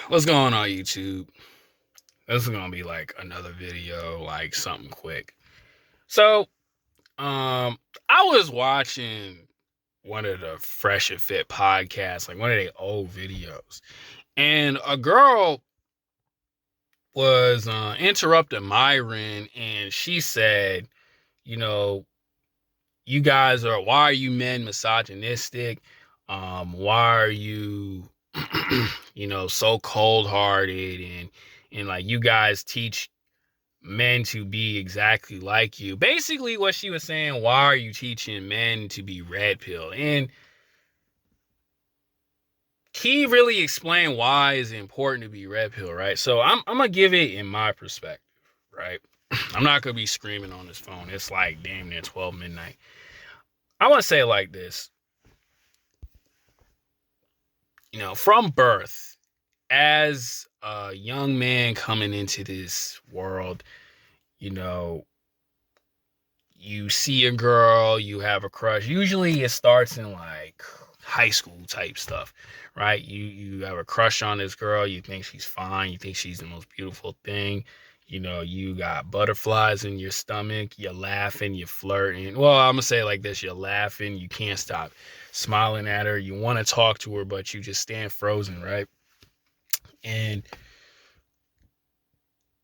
What's going on, YouTube? This is gonna be like another video, like something quick. So, I was watching one of the Fresh and Fit podcasts, like one of their old videos, and a girl was interrupting Myron, and she said, you know, you guys are, why are you men misogynistic? Why are you, so cold hearted and like you guys teach men to be exactly like you. Basically, what she was saying, why are you teaching men to be red pill? And he really explained why it's important to be red pill, right? So I'm gonna give it in my perspective, right? I'm not gonna be screaming on this phone. It's like damn near 12 midnight. I want to say it like this. From birth, as a young man coming into this world, you know, you see a girl, you have a crush. Usually it starts in like high school type stuff, right? You have a crush on this girl, you think she's fine, you think she's the most beautiful thing. You got butterflies in your stomach, you're laughing, you're flirting. Well, I'm gonna say it like this, you're laughing, you can't stop smiling at her, you want to talk to her, but you just stand frozen, right? And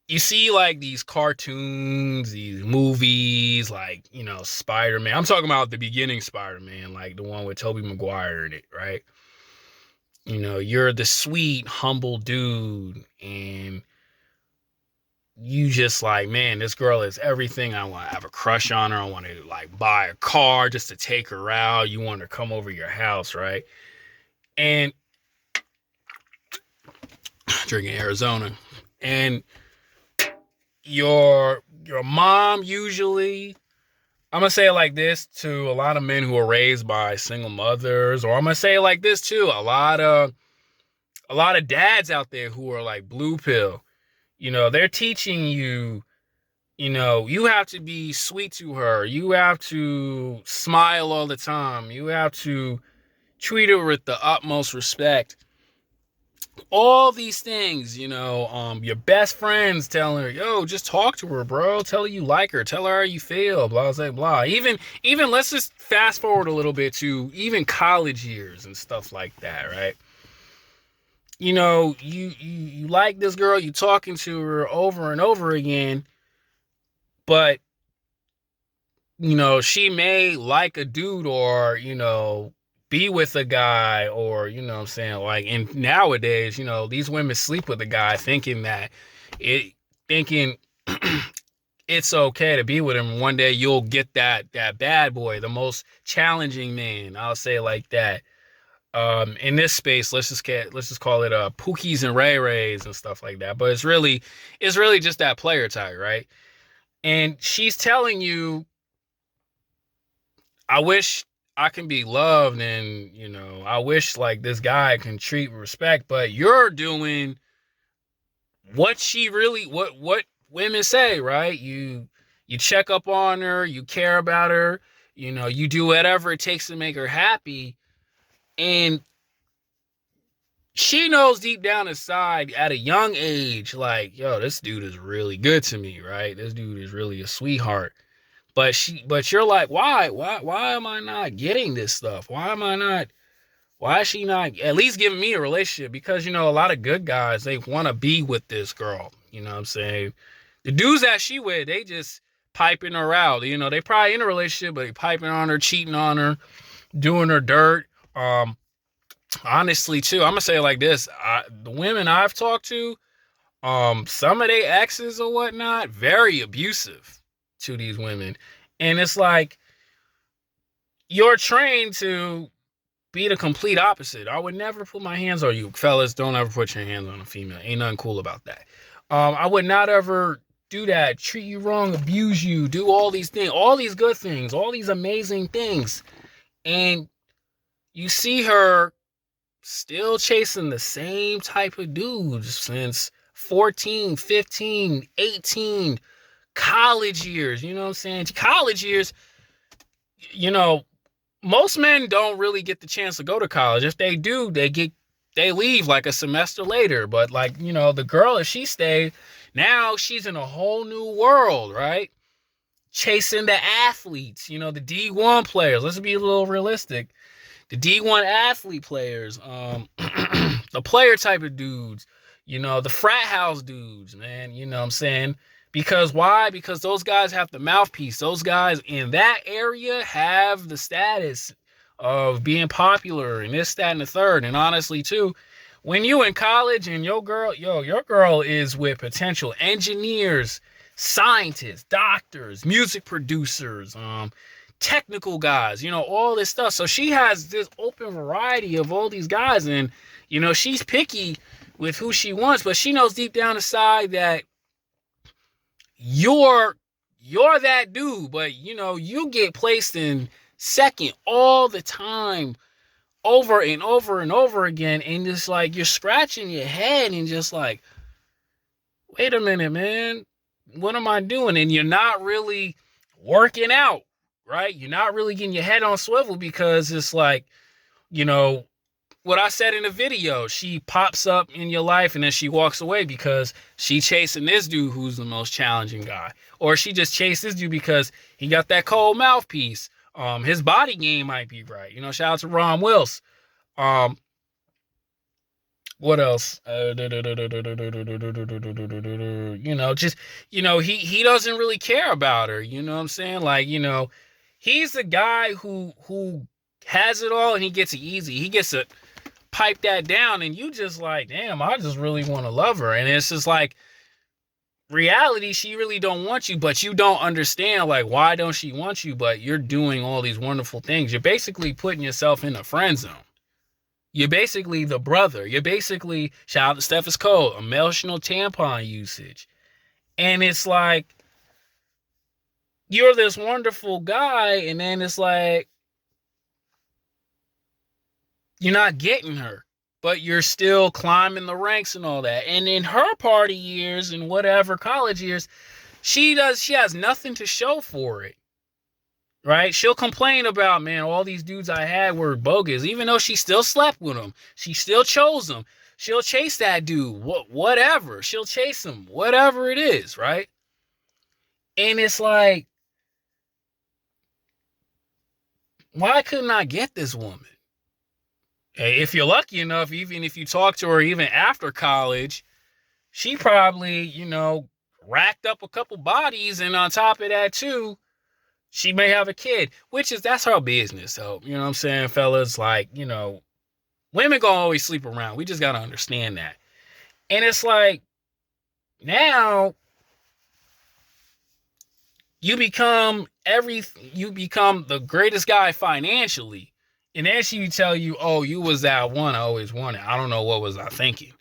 you see like these cartoons, these movies, like, Spider-Man. I'm talking about the beginning Spider-Man, like the one with Tobey Maguire in it, right? You're the sweet, humble dude, and you just like, man, this girl is everything. I want to have a crush on her. I want to like buy a car just to take her out. You want her to come over your house, right? And drinking Arizona. And your mom usually, I'm gonna say it like this to a lot of men who are raised by single mothers, or I'm gonna say it like this too, a lot of dads out there who are like blue pill. They're teaching you, you have to be sweet to her. You have to smile all the time. You have to treat her with the utmost respect. All these things, your best friends telling her, yo, just talk to her, bro. Tell her you like her. Tell her how you feel, blah, blah, blah. Even let's just fast forward a little bit to even college years and stuff like that, right? You like this girl, you talking to her over and over again, but, she may like a dude or, be with a guy or, what I'm saying? Like, and nowadays, these women sleep with a guy it, thinking it's okay to be with him. One day you'll get that bad boy, the most challenging man. I'll say it like that. In this space, let's just call it Pookies and Ray Rays and stuff like that. But it's really just that player type, right? And she's telling you, I wish I can be loved, and I wish like this guy can treat with respect, but you're doing what she really what women say, right? You check up on her, you care about her, you do whatever it takes to make her happy. And she knows deep down inside at a young age, like, yo, this dude is really good to me, right? This dude is really a sweetheart. But you're like, why am I not getting this stuff? Why is she not at least giving me a relationship? Because, a lot of good guys, they want to be with this girl. You know what I'm saying? The dudes that she with, they just piping her out. They probably in a relationship, but they piping on her, cheating on her, doing her dirt. Honestly, too, I'm gonna say it like this: the women I've talked to, some of their exes or whatnot, very abusive to these women, and it's like you're trained to be the complete opposite. I would never put my hands on you. Fellas, don't ever put your hands on a female. Ain't nothing cool about that. I would not ever do that. Treat you wrong, abuse you, do all these things, all these good things, all these amazing things. And you see her still chasing the same type of dudes since 14, 15, 18, college years. You know what I'm saying? College years, you know, most men don't really get the chance to go to college. If they do, they get they leave like a semester later. But like, you know, the girl, if she stayed, now she's in a whole new world, right? Chasing the athletes, you know, the D1 players. Let's be a little realistic. The D1 athlete players, the player type of dudes, you know, the frat house dudes, man, you know what I'm saying? Because why? Because those guys have the mouthpiece. Those guys in that area have the status of being popular and this, that, and the third. And honestly, too, when you in college and your girl is with potential engineers, scientists, doctors, music producers, technical guys, you know, all this stuff. So she has this open variety of all these guys, and you know, she's picky with who she wants, but she knows deep down inside that you're that dude, but you know, you get placed in second all the time, over and over and over again, and it's like you're scratching your head and just like, wait a minute, man, what am I doing? And you're not really working out, right? You're not really getting your head on swivel because it's like, you know, what I said in the video, she pops up in your life and then she walks away because she chasing this dude who's the most challenging guy. Or she just chased this dude because he got that cold mouthpiece. His body game might be right. You know, shout out to Ron Wills. What else? You know, just, you know, he doesn't really care about her. You know what I'm saying? Like, you know, he's the guy who has it all and he gets it easy. He gets to pipe that down and you just like, damn, I just really want to love her. And it's just like, reality, she really don't want you, but you don't understand, like, why don't she want you? But you're doing all these wonderful things. You're basically putting yourself in a friend zone. You're basically the brother. You're basically, shout out to Steffes Cole, emotional tampon usage. And it's like, you're this wonderful guy, and then it's like, you're not getting her, but you're still climbing the ranks and all that. And in her party years and whatever college years, she has nothing to show for it. Right? She'll complain about, man, all these dudes I had were bogus, even though she still slept with them. She still chose them. She'll chase that dude, whatever. She'll chase him, whatever it is, right? And it's like, why couldn't I get this woman? If you're lucky enough, even if you talk to her even after college, she probably, you know, racked up a couple bodies, and on top of that too, she may have a kid, that's her business. So, you know what I'm saying, fellas? Like, you know, women gonna always sleep around. We just gotta understand that. And it's like, now you become the greatest guy financially. And then she tell you, oh, you was that one I always wanted. I don't know, what was I thinking?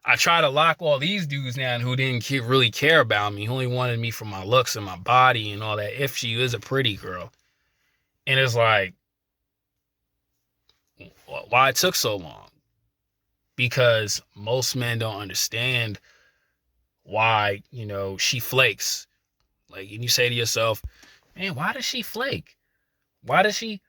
I try to lock all these dudes down who didn't really care about me, who only wanted me for my looks and my body and all that, if she is a pretty girl. And it's like, why it took so long? Because most men don't understand why, you know, she flakes. Like, and you say to yourself, man, why does she flake? Why does she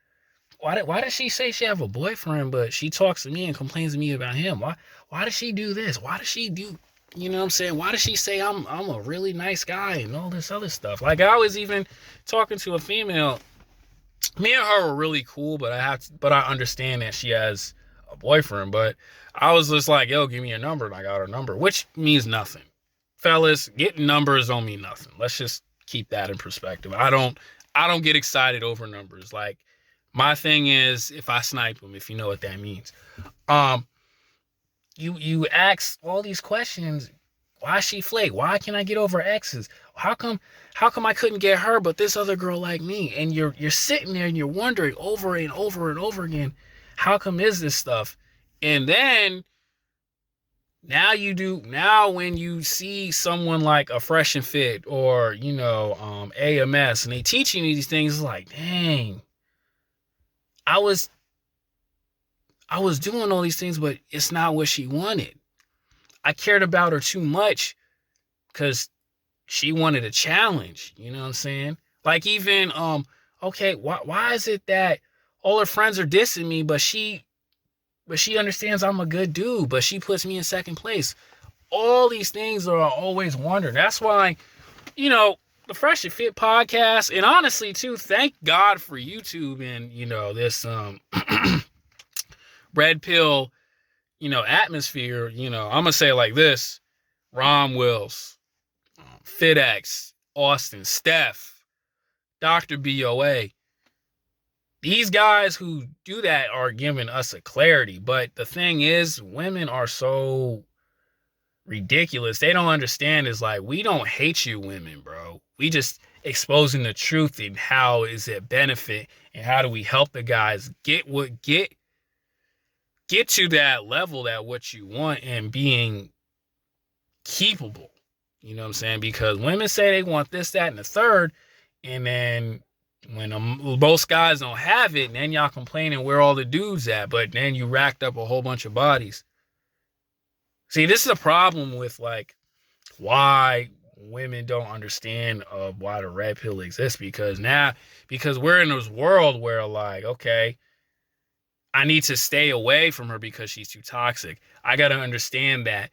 say she have a boyfriend, but she talks to me and complains to me about him? Why does she do this? Why does she do, you know what I'm saying? Why does she say I'm a really nice guy and all this other stuff? Like, I was even talking to a female. Me and her were really cool, but I understand that she has a boyfriend. But I was just like, yo, give me your number, and I got her number, which means nothing. Fellas, getting numbers don't mean nothing. Let's just keep that in perspective. I don't get excited over numbers. Like, my thing is, if I snipe them, if you know what that means. You ask all these questions. Why she flake? Why can't I get over exes? How come I couldn't get her, but this other girl like me? And you're sitting there and you're wondering over and over and over again, how come is this stuff? And then now when you see someone like a Fresh and Fit or, you know, AMS, and they teaching you these things, it's like, dang, I was doing all these things, but it's not what she wanted. I cared about her too much because she wanted a challenge. You know what I'm saying? Like, even, okay, why is it that all her friends are dissing me, but she but she understands I'm a good dude, but she puts me in second place. All these things are always wondering. That's why, you know, the Fresh and Fit podcast, and honestly too, thank God for YouTube and, you know, this red pill, you know, atmosphere. You know, I'm gonna say it like this: Ron Wills, FitX, Austin, Steph, Dr. BOA. These guys who do that are giving us a clarity. But the thing is, women are so ridiculous. They don't understand is like, we don't hate you women, bro. We just exposing the truth and how is it benefit and how do we help the guys get to that level, that what you want, and being keepable. You know what I'm saying? Because women say they want this, that, and the third, and then when both guys don't have it, and then y'all complaining where all the dudes at, but then you racked up a whole bunch of bodies. See, this is a problem with like why women don't understand why the red pill exists, because we're in this world where like, okay, I need to stay away from her because she's too toxic. I got to understand that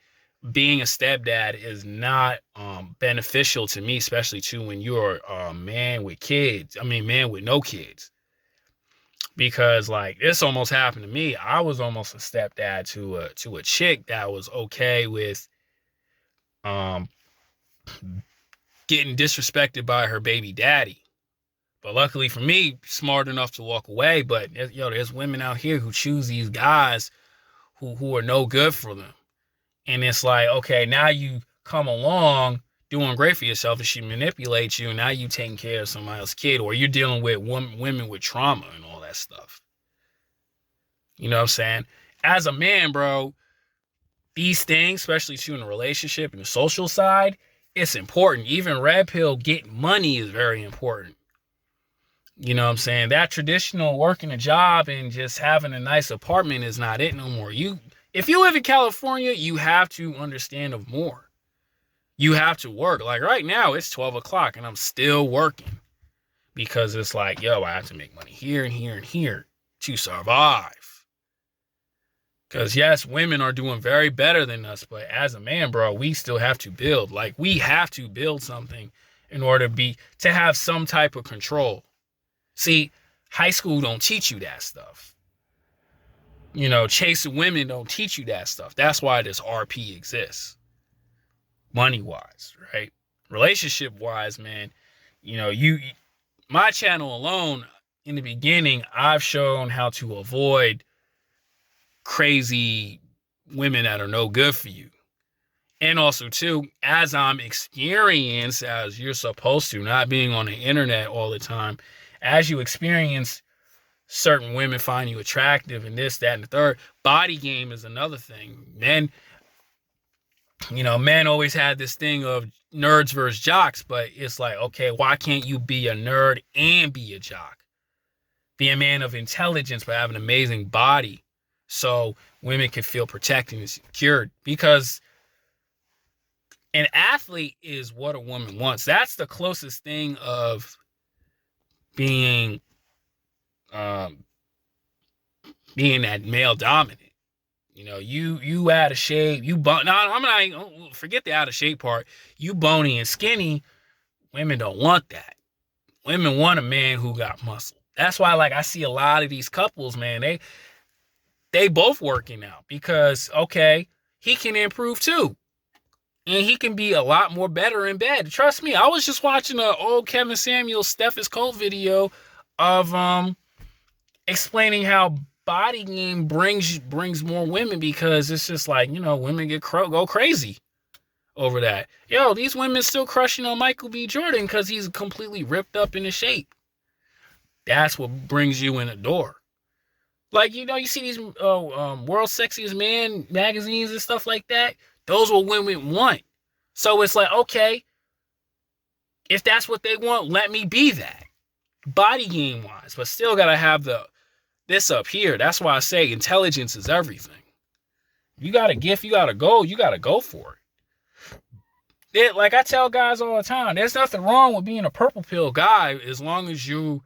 being a stepdad is not beneficial to me, especially too when you're a man with kids. I mean, man with no kids. Because like this almost happened to me. I was almost a stepdad to a chick that was okay with getting disrespected by her baby daddy. But luckily for me, smart enough to walk away. But yo, there's women out here who choose these guys who are no good for them. And it's like, okay, now you come along doing great for yourself and she manipulates you, and now you taking care of somebody else's kid, or you're dealing with women with trauma and all that stuff. You know what I'm saying? As a man, bro, these things, especially too in a relationship and the social side, it's important. Even red pill, getting money is very important. You know what I'm saying? That traditional working a job and just having a nice apartment is not it no more. If you live in California, you have to understand of more. You have to work. Like right now, it's 12 o'clock and I'm still working because it's like, yo, I have to make money here and here and here to survive. Because yes, women are doing very better than us, but as a man, bro, we still have to build. Like we have to build something in order to have some type of control. See, high school don't teach you that stuff. You know, chasing women don't teach you that stuff. That's why this RP exists. Money-wise, right? Relationship-wise, man, you know, my channel alone, in the beginning, I've shown how to avoid crazy women that are no good for you. And also, too, as I'm experienced, as you're supposed to, not being on the internet all the time, as you experience certain women find you attractive and this, that, and the third, body game is another thing. Men, you know, men always had this thing of nerds versus jocks, but it's like, okay, why can't you be a nerd and be a jock? Be a man of intelligence but have an amazing body so women can feel protected and secured, because an athlete is what a woman wants. That's the closest thing of being that male dominant. You know, you out of shape, you bone. No, I'm not. Forget the out of shape part. You bony and skinny. Women don't want that. Women want a man who got muscle. That's why, like, I see a lot of these couples, man. They both working out because, okay, he can improve too, and he can be a lot more better in bed. Trust me. I was just watching an old Kevin Samuels Steph is Cold video of explaining how body game brings more women, because it's just like, you know, women go crazy over that. Yo, these women still crushing on Michael B. Jordan because he's completely ripped up into shape. That's what brings you in the door. Like, you know, you see these World Sexiest Man magazines and stuff like that. Those are what women want. So it's like, okay, if that's what they want, let me be that. Body game wise, but still gotta have this up here. That's why I say intelligence is everything. You got a gift, you got a goal, you got to go for it. Like I tell guys all the time, there's nothing wrong with being a purple pill guy as long as you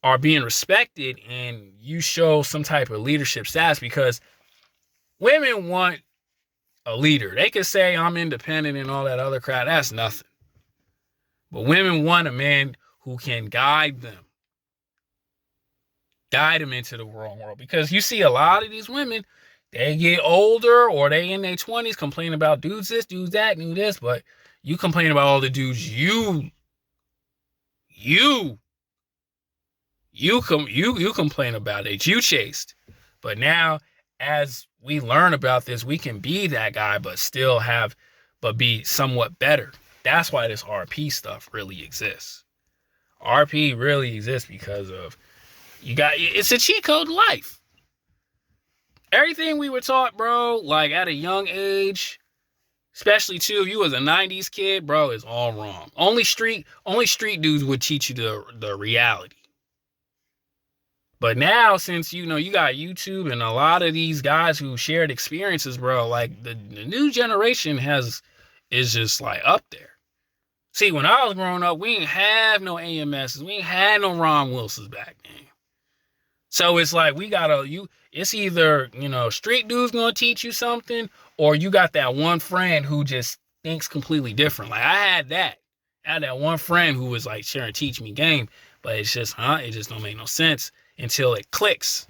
are being respected and you show some type of leadership status, because women want a leader. They can say I'm independent and all that other crap. That's nothing. But women want a man who can guide them into the wrong world. Because you see a lot of these women, they get older or they in their 20s complaining about dudes this, dudes that, do this, but you complain about all the dudes you complain about that you chased. But now, as we learn about this, we can be that guy, but be somewhat better. That's why this RP stuff really exists. RP really exists because of it's a cheat code to life. Everything we were taught, bro, like at a young age, especially too, if you was a 90s kid, bro, is all wrong. Only street dudes would teach you the reality. But now, since, you got YouTube and a lot of these guys who shared experiences, bro, like the new generation is just like up there. See, when I was growing up, we didn't have no AMSs. We ain't had no Ron Wilsons back then. So it's like it's either, street dude's gonna teach you something, or you got that one friend who just thinks completely different. Like I had that one friend who was like sharing teach me game, but it's just, it just don't make no sense until it clicks.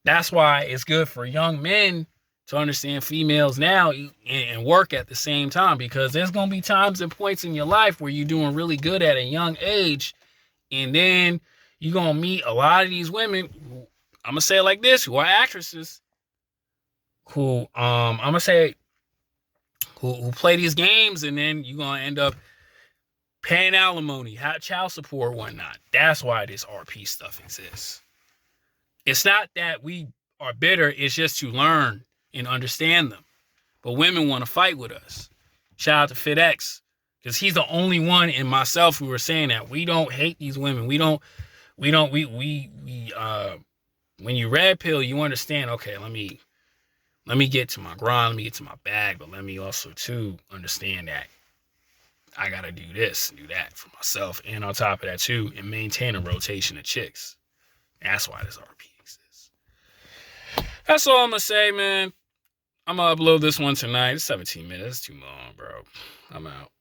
That's why it's good for young men to understand females now and work at the same time, because there's going to be times and points in your life where you're doing really good at a young age, and then you're going to meet a lot of these women who, I'm going to say it like this, who are actresses, who, I'm going to say, who play these games, and then you're going to end up paying alimony, child support, whatnot. That's why this RP stuff exists. It's not that we are bitter, it's just to learn and understand them. But women want to fight with us. Shout out to FitX, because he's the only one in myself who were saying that we don't hate these women. When you red pill, you understand, okay, let me get to my grind, let me get to my bag, but let me also too understand that I gotta do this, do that for myself, and on top of that too, and maintain a rotation of chicks. That's why this RP exists. That's all I'm gonna say, man. I'm gonna upload this one tonight. It's 17 minutes. It's too long, bro. I'm out.